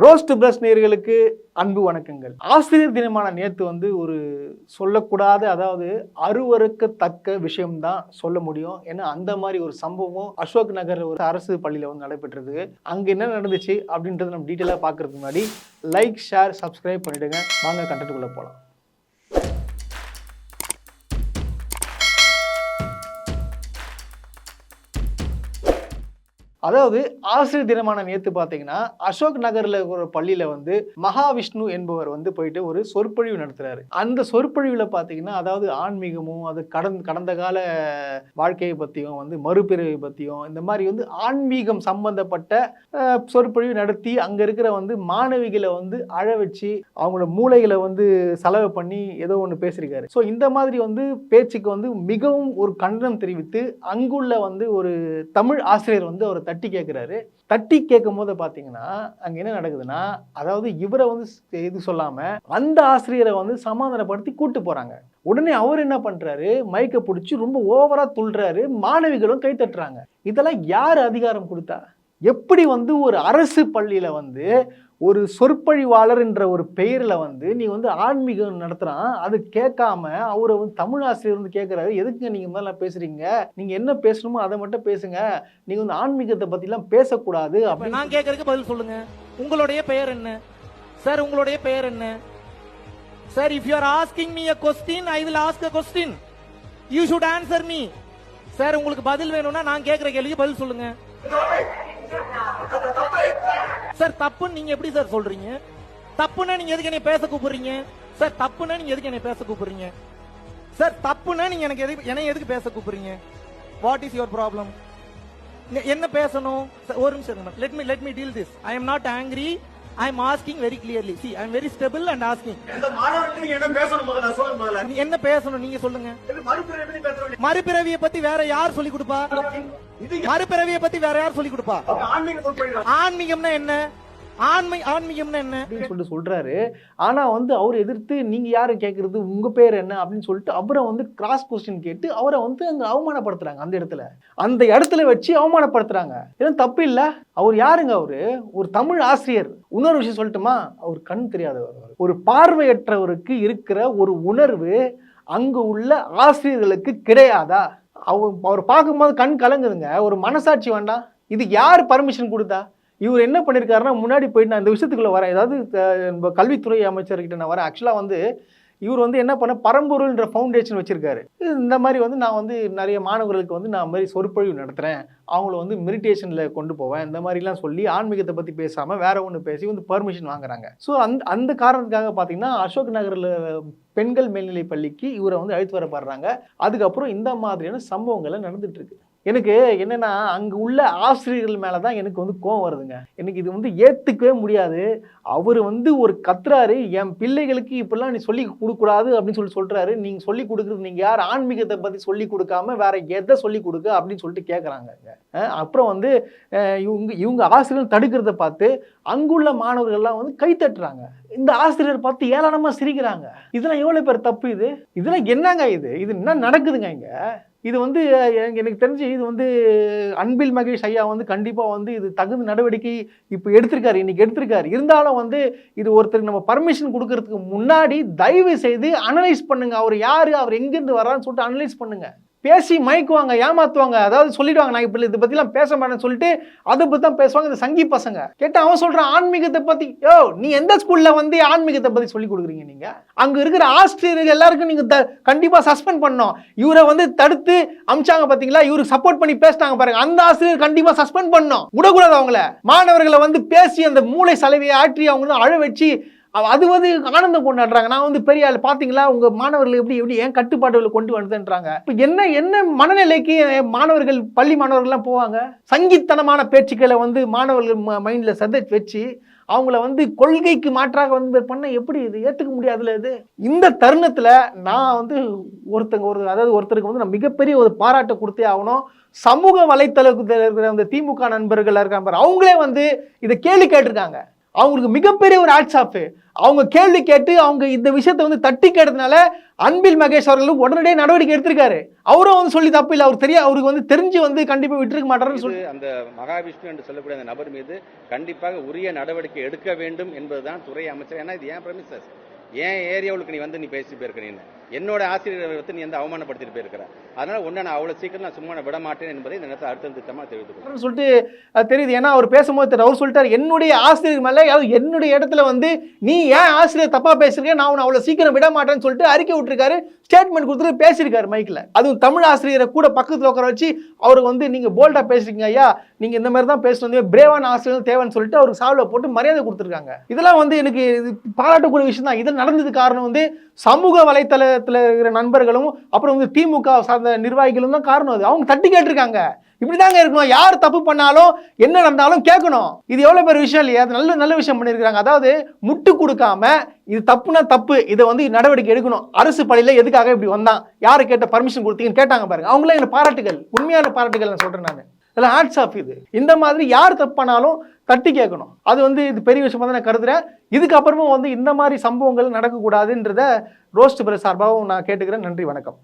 Roast plus நேயர்களுக்கு அன்பு வணக்கங்கள். ஆசிரியர் தினமான நேற்று ஒரு சொல்லக்கூடாத, அதாவது அருவருக்கத்தக்க விஷயம்தான் சொல்ல முடியும். ஏன்னா அந்த மாதிரி ஒரு சம்பவம் அசோக் நகர் ஒரு அரசு பள்ளியில் நடைபெற்றது. அங்கே என்ன நடந்துச்சு அப்படின்றத நம்ம டீட்டெயிலாக பார்க்கறதுக்கு முன்னாடி லைக், ஷேர், சப்ஸ்கிரைப் பண்ணிடுங்க. வாங்க கண்டென்ட்டுக்குள்ளே போகலாம். அதாவது ஆசிரியர் தினமான நேற்று பார்த்தீங்கன்னா அசோக் நகர்ல ஒரு பள்ளியில மகாவிஷ்ணு என்பவர் போயிட்டு ஒரு சொற்பொழிவு நடத்துறாரு. அந்த சொற்பொழிவுல பார்த்தீங்கன்னா அதாவது ஆன்மீகமும் அது கடந்த கால வாழ்க்கையை பற்றியும் மறுபிறவை பற்றியும் இந்த மாதிரி ஆன்மீகம் சம்பந்தப்பட்ட சொற்பொழிவு நடத்தி அங்க இருக்கிற மாணவிகளை அழ வச்சு அவங்களோட மூளைகளை செலவு பண்ணி ஏதோ ஒன்று பேசியிருக்காரு. ஸோ இந்த மாதிரி பேச்சுக்கு மிகவும் ஒரு கண்டனம் தெரிவித்து அங்குள்ள ஒரு தமிழ் ஆசிரியர் அவர் தட்டி கேட்கிறாரு. தட்டி கேட்கும் போது பாத்தீங்கன்னா அங்க என்ன நடக்குதுன்னா, அதாவது இவரை இது சொல்லாம அந்த ஆசிரியரை சமாதானப்படுத்தி கூட்டு போறாங்க. உடனே அவர் என்ன பண்றாரு, மைக்க பிடிச்சி ரொம்ப ஓவரா துள்ளுறாரு. மாணவிகளும் கை தட்டுறாங்க. இதெல்லாம் யார் அதிகாரம் கொடுத்தா? எப்படி ஒரு அரசு பள்ளியில ஒரு சொற்பொழிவாளர் என்ற ஒரு பெயரில் நீ ஆன்மீகம் நடத்துறான், அது கேட்காம அவரை தமிழ் ஆசிரியர் கேட்குறாரு, எதுக்குங்க நீங்கள் முதல்ல பேசுறீங்க, நீங்கள் என்ன பேசணுமோ அதை மட்டும் பேசுங்க, நீங்கள் ஆன்மீகத்தை பற்றிலாம் பேசக்கூடாது அப்படின்னு. நான் கேட்கறதுக்கு பதில் சொல்லுங்க. உங்களுடைய பெயர் என்ன சார்? உங்களுடைய பெயர் என்ன sir? If you are asking me a question, I will ask a question. You should answer me. Sir உங்களுக்கு பதில் வேணும்னா நான் கேட்கிற கேள்விக்கு பதில் சொல்லுங்க. சார் தப்புன்னு நீங்க எப்படி சார் சொல்றீங்க? தப்புன்னா நீங்க எதுக்கு என்னை பேச கூப்பிடுறீங்க? சார் தப்புன்னா நீங்க எதுக்கு என்னை பேச கூப்பிடுறீங்க? சார் தப்புன்னா நீங்க என்னை எதுக்கு பேச கூப்பிடுறீங்க? What is your problem? என்ன பேசணும்? ஒரு நிமிஷம், let me deal this. I am not angry. I am asking very clearly. See, I am very stable and asking. இந்த மாணவர்களுக்கு நீங்க என்ன பேசணும் முதல்ல சொல்லுங்க. முதல்ல நீ என்ன பேசணும் நீங்க சொல்லுங்க. மறுபிறவியை பத்தி பேசறோம். மறுபிறவியை பத்தி வேற யார் சொல்லி கொடுப்பா? மறுபிறவியை பத்தி வேற யார் சொல்லி கொடுப்பா? ஆன்மீகம்னா என்ன? ஆன்மீகம்னா என்ன அப்படின்னு சொல்றாரு. ஆனா அவர் எதிர்த்து நீங்க யாரு கேட்கறது, உங்க பேர் என்ன அப்படின்னு சொல்லிட்டு அவரை கிராஸ் கொஸ்டின் கேட்டு அவரை அங்க அவமானப்படுத்துறாங்க. அந்த இடத்துல வச்சு அவமானப்படுத்துறாங்க. ஏன்னா தப்பு இல்ல. அவர் யாருங்க? அவரு ஒரு தமிழ் ஆசிரியர். இன்னொரு விஷயம் சொல்லட்டுமா, அவர் கண் தெரியாதவர். ஒரு பார்வையற்றவருக்கு இருக்கிற ஒரு உணர்வு அங்கு உள்ள ஆசிரியர்களுக்கு கிடையாதா? அவர் பார்க்கும்போது கண் கலங்குதுங்க. ஒரு மனசாட்சி வேண்டாம்? இது யார் பர்மிஷன் கொடுத்தா? இவர் என்ன பண்ணியிருக்காருன்னா, முன்னாடி போயிட்டு நான் இந்த விஷயத்துக்குள்ள வரேன், ஏதாவது கல்வித்துறை அமைச்சர்கிட்ட நான் வரேன். ஆக்சுவலாக இவர் என்ன பண்ண, பரம்பொருள்ன்ற ஃபவுண்டேஷன் வச்சிருக்காரு. இந்த மாதிரி நான் நிறைய மாணவர்களுக்கு நான் மாதிரி சொற்பொழிவு நடத்துகிறேன், அவங்கள மெடிடேஷனில் கொண்டு போவேன், இந்த மாதிரிலாம் சொல்லி ஆன்மீகத்தை பற்றி பேசாமல் வேற ஒன்று பேசி பர்மிஷன் வாங்குறாங்க. ஸோ அந்த காரணத்துக்காக பார்த்தீங்கன்னா அசோக் நகரில் பெண்கள் மேல்நிலை பள்ளிக்கு இவரை அழைத்து வரப்படுறாங்க. அதுக்கப்புறம் இந்த மாதிரியான சம்பவங்களை நடந்துட்டு இருக்கு. எனக்கு என்னன்னா, அங்கே உள்ள ஆசிரியர்கள் மேலே தான் எனக்கு கோவம் வருதுங்க. எனக்கு இது ஏற்றுக்கவே முடியாது. அவர் ஒரு கத்துறாரு, என் பிள்ளைகளுக்கு இப்படிலாம் நீ சொல்லி கொடுக்கூடாது அப்படின்னு சொல்கிறாரு. நீங்கள் சொல்லி கொடுக்குறது நீங்கள் யார்? ஆன்மீகத்தை பற்றி சொல்லி கொடுக்காம வேற எதை சொல்லி கொடுக்க அப்படின்னு சொல்லிட்டு கேட்குறாங்க. அப்புறம் இவங்க ஆசிரியர்கள் தடுக்கிறத பார்த்து அங்குள்ள மாணவர்கள்லாம் கை தட்டுறாங்க. இந்த ஆசிரியர் பார்த்து ஏளனமாக சிரிக்கிறாங்க. இதெல்லாம் எவ்வளோ பேர் தப்பு? இதெல்லாம் என்னங்க? இது என்ன நடக்குதுங்க இங்க? இது எனக்கு தெரிஞ்சு இது அன்பில் மகேஷ் ஐயா கண்டிப்பாக இது தகுந்த நடவடிக்கை இப்போ எடுத்திருக்காரு. இருந்தாலும் இது ஒருத்தருக்கு நம்ம பர்மிஷன் கொடுக்கறதுக்கு முன்னாடி தயவு செய்து அனலைஸ் பண்ணுங்க. அவர் யாரு, அவர் எங்கேருந்து வர்றான்னு சொல்லிட்டு அனலைஸ் பண்ணுங்க. பேசி மயக்குவாங்க, ஏமாத்துவாங்க. அதாவது சொல்லிடுவாங்க, நான் இப்படி இதை பற்றிலாம் பேச மாட்டேன்னு சொல்லிட்டு அதை பற்றி தான் பேசுவாங்க. இந்த சங்கி பசங்க கேட்டால் அவன் சொல்கிறான் ஆன்மீகத்தை பற்றி. நீ எந்த ஸ்கூலில் ஆன்மீகத்தை பற்றி சொல்லி கொடுக்குறீங்க? நீங்கள் அங்கே இருக்கிற ஆசிரியர்கள் எல்லாருக்கும் நீங்கள் கண்டிப்பாக சஸ்பெண்ட் பண்ணணும். இவரை தடுத்து அமிச்சாங்க பார்த்தீங்களா, இவருக்கு சப்போர்ட் பண்ணி பேசினாங்க பாருங்க, அந்த ஆசிரியர் கண்டிப்பாக சஸ்பெண்ட் பண்ணணும். விடக்கூடாது. அவங்கள மாணவர்களை பேசி அந்த மூளை சலவையை ஆற்றி அவங்க அழ வச்சு அது ஆனந்தம் கொண்டாடுறாங்க. நான் பெரிய ஆள் பார்த்தீங்களா, உங்க மாணவர்கள் எப்படி ஏன் கட்டுப்பாடுகளை கொண்டு வந்துன்றாங்க. இப்போ என்ன மனநிலைக்கு மாணவர்கள், பள்ளி மாணவர்கள்லாம் போவாங்க? சங்கித்தனமான பேச்சுக்களை மாணவர்கள் மைண்ட்ல சதைச்சு வச்சு அவங்கள கொள்கைக்கு மாற்றாக பண்ண எப்படி இது ஏற்றுக்க முடியாதுல? இது இந்த தருணத்துல நான் ஒருத்தருக்கு நான் மிகப்பெரிய ஒரு பாராட்டை கொடுத்தே ஆகணும். சமூக வலைத்தளத்தில் இருக்கிற திமுக நண்பர்கள் இருக்காங்க, அவங்களே இதை கேள்வி கேட்டிருக்காங்க. அவங்களுக்கு மிகப்பெரிய ஒரு ஹேட்ஸ் ஆஃப். அவங்க கேள்வி கேட்டு அவங்க இந்த விஷயத்தை வந்து தட்டி கேட்டதுனால அன்பில் மகேஷ் அவர்களும் உடனடியே நடவடிக்கை எடுத்திருக்காரு. அவரும் வந்து சொல்லி தப்பு இல்லை, அவர் அவருக்கு வந்து தெரிஞ்சு வந்து கண்டிப்பா விட்டுருக்க மாட்டாருன்னு சொல்லி அந்த மகாவிஷ்ணு என்று சொல்லக்கூடிய அந்த நபர் மீது கண்டிப்பாக உரிய நடவடிக்கை எடுக்க வேண்டும் என்பதுதான் துறை அமைச்சர். ஏன்னா இது ஏன் பிரமிசஸ், ஏன் ஏரியாவுக்கு நீ வந்து நீ பேசி போயிருக்க, நீ என்னோட ஆசிரியரை வந்து நீ எந்த அவமானப்படுத்திட்டு போயிருக்கிற, அதனால உன்னை நான் அவ்வளவு சீக்கிரம் நான் சும்மா விட மாட்டேன் என்பதை இந்த நேரத்தில் அடுத்த திட்டமா தெரிவித்துக்கிறேன் சொல்லிட்டு தெரியுது. ஏன்னா அவர் பேசும்போது அவர் சொல்லிட்டாரு, என்னுடைய ஆசிரியர் மேல என்னுடைய இடத்துல வந்து நீ ஏன் ஆசிரியர் தப்பா பேசுறீங்க, நான் உன்னை அவ்வளவு சீக்கிரம் விட மாட்டேன்னு சொல்லிட்டு அறிக்கை விட்டுருக்காரு, ஸ்டேட்மெண்ட் கொடுத்துட்டு பேசியிருக்காரு மைக்ல. அதுவும் தமிழ் ஆசிரியரை கூட பக்கத்துல உட்கார வச்சு அவருக்கு வந்து நீங்க போல்டா பேசுறீங்க ஐயா, நீங்க இந்த மாதிரி தான் பேசணும், பிரேவான ஆசிரியர் தேவைன்னு சொல்லிட்டு அவருக்கு சால்வை போட்டு மரியாதை கொடுத்துருக்காங்க. இதெல்லாம் வந்து எனக்கு பாராட்டக்கூடிய விஷயம் தான். இது நடந்தது காரணம் வந்து சமூக வலைத்தளத்தில் இருக்கிற நண்பர்களும் அப்புறம் வந்து திமுக சார்ந்த நிர்வாகிகளும் தான் காரணம். அது அவங்க தட்டி கேட்டிருக்காங்க. இப்படிதாங்க இருக்கணும், யார் தப்பு பண்ணாலும் என்ன நடந்தாலும் கேட்கணும். இது எவ்வளவு பெரிய விஷயம் இல்லையா? அது நல்ல நல்ல விஷயம் பண்ணியிருக்காங்க. அதாவது முட்டு கொடுக்காம இது தப்புனா தப்பு, இதை வந்து நடவடிக்கை எடுக்கணும். அரசு பள்ளியில எதுக்காக இப்படி வந்தான், யாரு கேட்ட பர்மிஷன் கொடுத்தீங்கன்னு கேட்டாங்க பாருங்க. அவங்களே எனக்கு பாராட்டுகள், உண்மையான பாராட்டுகள் நான் சொல்றேன். நான் இதெல்லாம் ஹேட்ஸ் ஆஃப். இது இந்த மாதிரி யார் தப்பு பண்ணாலும் தட்டி கேட்கணும். அது வந்து இது பெரிய விஷயமா தான் நான் கருதுறேன். இதுக்கப்புறமும் வந்து இந்த மாதிரி சம்பவங்கள் நடக்கக்கூடாதுன்றத ரோஸ்ட் பிரஸ் சார்பாகவும் நான் கேட்டுக்கிறேன். நன்றி, வணக்கம்.